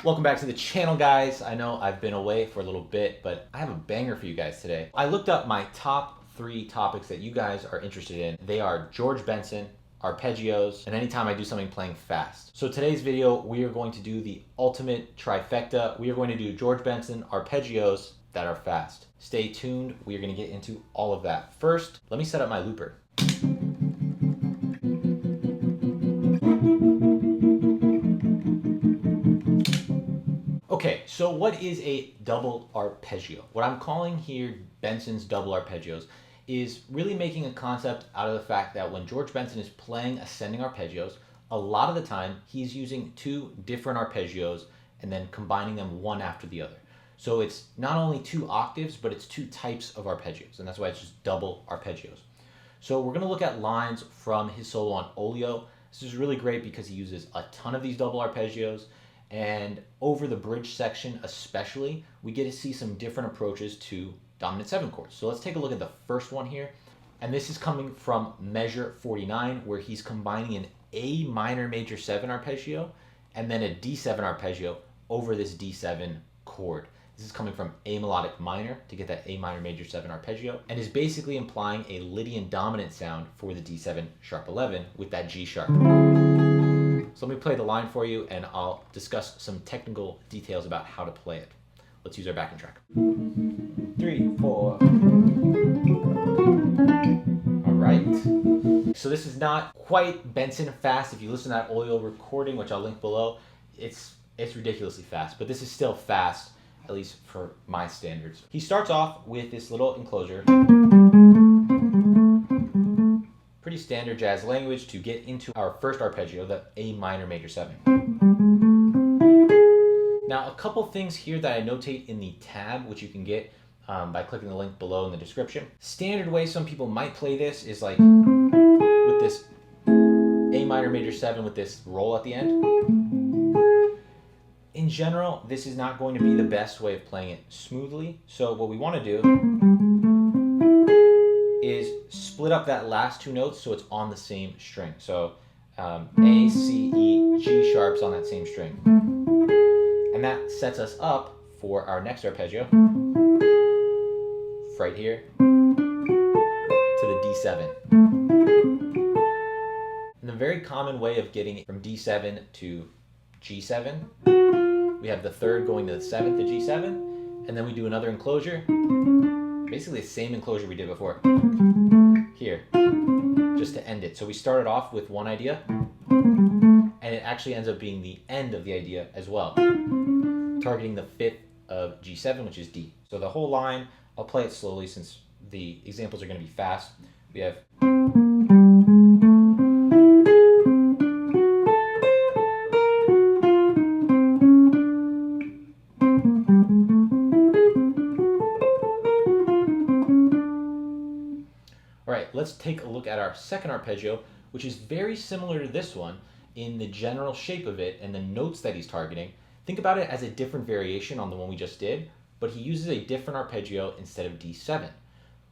Welcome back to the channel, guys. I know I've been away for a little bit, but I have a banger for you guys today. I looked up my top 3 topics that you guys are interested in. They are George Benson, arpeggios, and anytime I do something playing fast. So today's video, we are going to do the ultimate trifecta. We are going to do George Benson arpeggios that are fast. Stay tuned. We are going to get into all of that. First, let me set up my looper. Okay, so what is a double arpeggio? What I'm calling here Benson's double arpeggios is really making a concept out of the fact that when George Benson is playing ascending arpeggios, a lot of the time he's using 2 different arpeggios and then combining them one after the other. So it's not only 2 octaves, but it's 2 types of arpeggios, and that's why it's just double arpeggios. So we're gonna look at lines from his solo on Olio. This is really great because he uses a ton of these double arpeggios, and over the bridge section especially, we get to see some different approaches to dominant 7 chords. So let's take a look at the first one here. And this is coming from measure 49, where he's combining an A minor major 7 arpeggio and then a D7 arpeggio over this D7 chord. This is coming from A melodic minor to get that A minor major 7 arpeggio, and is basically implying a Lydian dominant sound for the D7 sharp 11 with that G sharp. So let me play the line for you and I'll discuss some technical details about how to play it. Let's use our backing track. 3, 4. All right. So this is not quite Benson fast. If you listen to that Olio recording, which I'll link below, it's ridiculously fast, but this is still fast, at least for my standards. He starts off with this little enclosure. Pretty standard jazz language to get into our first arpeggio, the A minor major 7. Now, a couple things here that I notate in the tab, which you can get by clicking the link below in the description. Standard way some people might play this is like with this A minor major 7 with this roll at the end. In general, this is not going to be the best way of playing it smoothly. So what we want to do is split up that last 2 notes so it's on the same string. So A, C, E, G sharps on that same string. And that sets us up for our next arpeggio, right here, to the D7. And the very common way of getting it from D7 to G7, we have the 3rd going to the 7th to G7, and then we do another enclosure, basically the same enclosure we did before, here, just to end it. So we started off with one idea, and it actually ends up being the end of the idea as well, targeting the 5th of G7, which is D. So the whole line, I'll play it slowly since the examples are going to be fast. We have let's take a look at our second arpeggio, which is very similar to this one in the general shape of it and the notes that he's targeting. Think about it as a different variation on the one we just did, but he uses a different arpeggio instead of D7.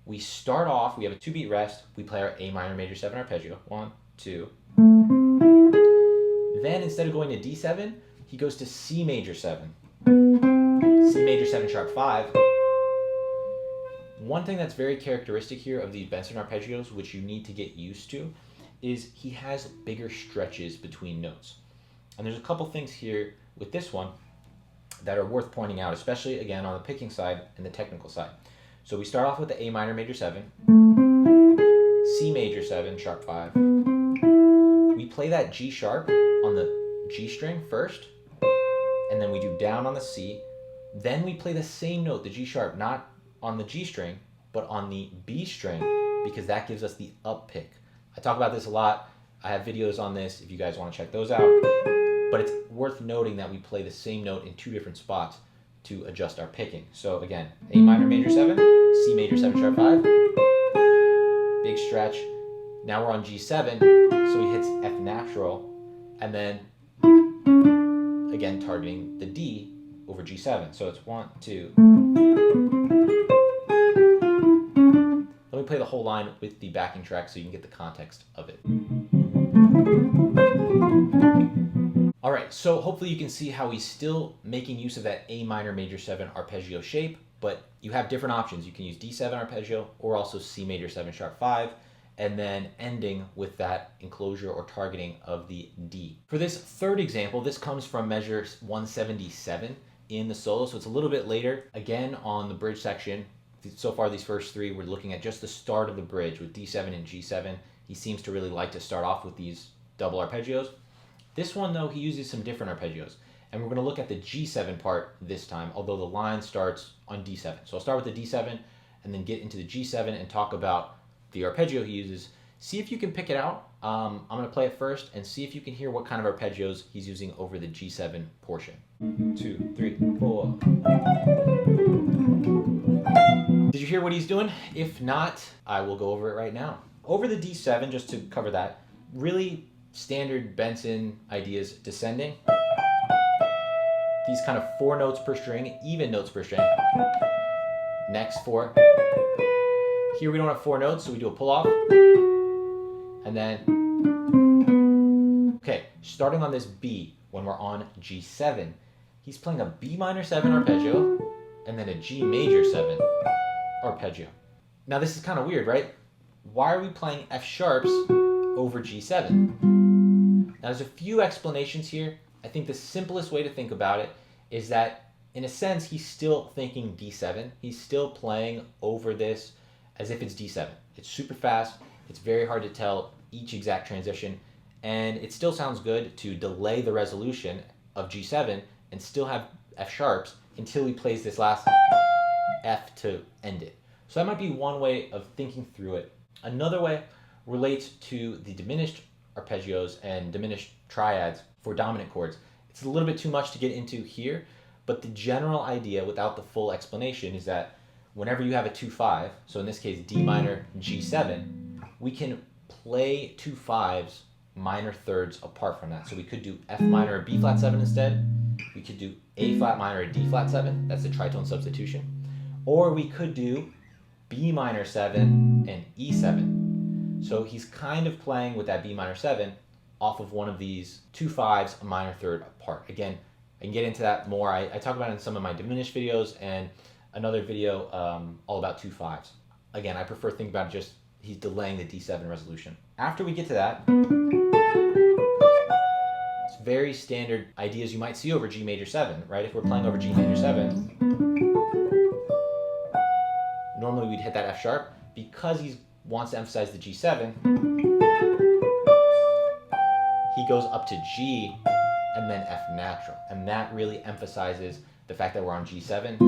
We start off, we have a 2-beat rest, we play our A minor major 7 arpeggio, 1, 2. Then instead of going to D7, he goes to C major 7, C major 7 sharp 5. One thing that's very characteristic here of these Benson arpeggios, which you need to get used to, is he has bigger stretches between notes. And there's a couple things here with this one that are worth pointing out, especially again on the picking side and the technical side. So we start off with the A minor major 7, C major 7 sharp 5. We play that G sharp on the G string first, and then we do down on the C. Then we play the same note, the G sharp, not on the G string, but on the B string, because that gives us the up pick. I talk about this a lot. I have videos on this if you guys want to check those out. But it's worth noting that we play the same note in 2 different spots to adjust our picking. So again, A minor major 7, C major 7 sharp 5, big stretch. Now we're on G7, so he hits F natural, and then again targeting the D over G7. So it's 1, 2. Let me play the whole line with the backing track so you can get the context of it. All right, so hopefully you can see how he's still making use of that A minor major 7 arpeggio shape, but you have different options. You can use D7 arpeggio or also C major 7 sharp 5, and then ending with that enclosure or targeting of the D. For this third example, this comes from measure 177 in the solo, so it's a little bit later. Again, on the bridge section, so far these first three, we're looking at just the start of the bridge with D7 and G7. He seems to really like to start off with these double arpeggios. This one, though, he uses some different arpeggios. And we're going to look at the G7 part this time, although the line starts on D7. So I'll start with the D7 and then get into the G7 and talk about the arpeggio he uses. See if you can pick it out. I'm going to play it first and see if you can hear what kind of arpeggios he's using over the G7 portion. 2, 3, 4. Did you hear what he's doing? If not, I will go over it right now. Over the D7, just to cover that, really standard Benson ideas, descending. These kind of 4 notes per string, even notes per string. Next 4. Here we don't have 4 notes, so we do a pull off. And then, okay, starting on this B when we're on G7, he's playing a B minor 7 arpeggio and then a G major 7 arpeggio. Now this is kind of weird, right? Why are we playing F sharps over G7? Now there's a few explanations here. I think the simplest way to think about it is that in a sense he's still thinking D7. He's still playing over this as if it's D7. It's super fast. It's very hard to tell each exact transition, and it still sounds good to delay the resolution of G7 and still have F sharps until he plays this last F to end it. So that might be one way of thinking through it. Another way relates to the diminished arpeggios and diminished triads for dominant chords. It's a little bit too much to get into here, but the general idea without the full explanation is that whenever you have a 2-5, so in this case D minor G7, we can play 2 5s minor thirds apart from that. So we could do F minor or B flat 7 instead. We could do A flat minor or D flat 7. That's the tritone substitution. Or we could do B minor 7 and E7. So he's kind of playing with that B minor 7 off of one of these 2 5s, a minor third apart. Again, I can get into that more. I talk about it in some of my diminished videos and another video all about 2 5s. Again, I prefer thinking about it just he's delaying the D7 resolution. After we get to that, it's very standard ideas you might see over G major 7, right? If we're playing over G major 7, normally we'd hit that F sharp. Because he wants to emphasize the G7, he goes up to G and then F natural. And that really emphasizes the fact that we're on G7,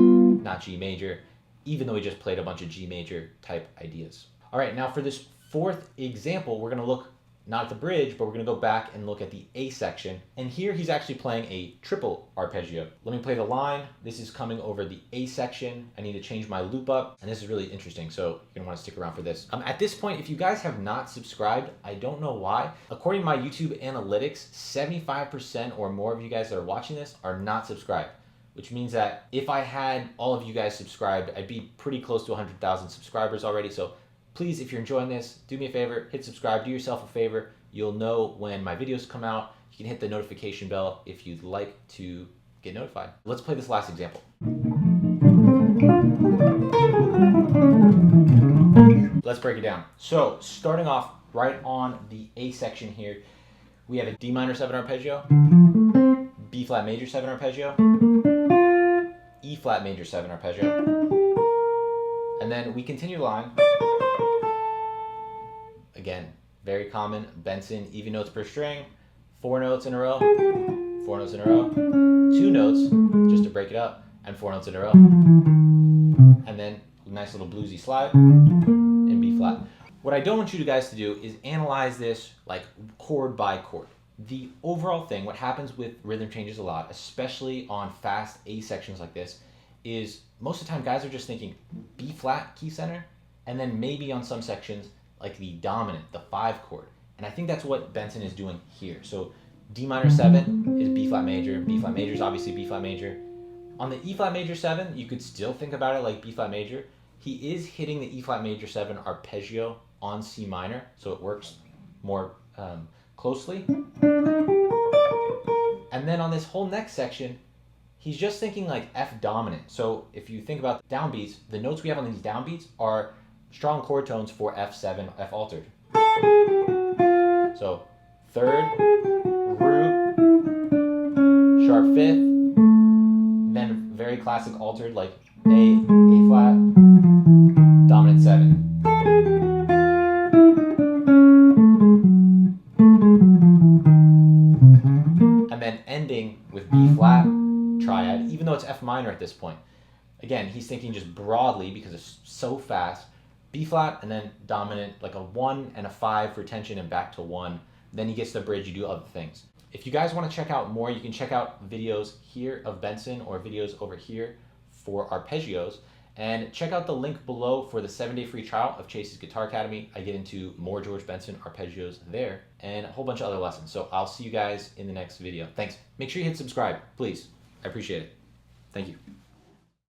not G major, even though we just played a bunch of G major type ideas. All right, now for this fourth example, we're going to look not at the bridge, but we're going to go back and look at the A section. And here he's actually playing a triple arpeggio. Let me play the line. This is coming over the A section. I need to change my loop up, and this is really interesting, so you're going to want to stick around for this. At this point, if you guys have not subscribed, I don't know why. According to my YouTube analytics, 75% or more of you guys that are watching this are not subscribed, which means that if I had all of you guys subscribed, I'd be pretty close to 100,000 subscribers already. So please, if you're enjoying this, do me a favor, hit subscribe, do yourself a favor. You'll know when my videos come out. You can hit the notification bell if you'd like to get notified. Let's play this last example. Let's break it down. So starting off right on the A section here, we have a D minor 7 arpeggio, B flat major 7 arpeggio, E flat major 7 arpeggio, and then we continue the line. Again, very common Benson, even notes per string, 4 notes in a row, 4 notes in a row, 2 notes just to break it up, and 4 notes in a row. And then a nice little bluesy slide in B flat. What I don't want you guys to do is analyze this like chord by chord. The overall thing, what happens with rhythm changes a lot, especially on fast A sections like this, is most of the time guys are just thinking B flat key center, and then maybe on some sections like the dominant, the 5 chord. And I think that's what Benson is doing here. So D minor 7 is B flat major is obviously B flat major. On the E flat major 7, you could still think about it like B flat major. He is hitting the E flat major 7 arpeggio on C minor, so it works more closely. And And then on this whole next section, he's just thinking like F dominant. So if you think about downbeats, the notes we have on these downbeats are strong chord tones for F7, F altered. So third, root, sharp fifth, then very classic altered like A flat, dominant 7. And then ending with B flat triad, even though it's F minor at this point. Again, he's thinking just broadly because it's so fast. B flat and then dominant, like a 1 and a 5 for tension and back to 1. Then he gets the bridge, you do other things. If you guys want to check out more, you can check out videos here of Benson or videos over here for arpeggios. And check out the link below for the 7-day free trial of Chase's Guitar Academy. I get into more George Benson arpeggios there and a whole bunch of other lessons. So I'll see you guys in the next video. Thanks. Make sure you hit subscribe, please. I appreciate it. Thank you.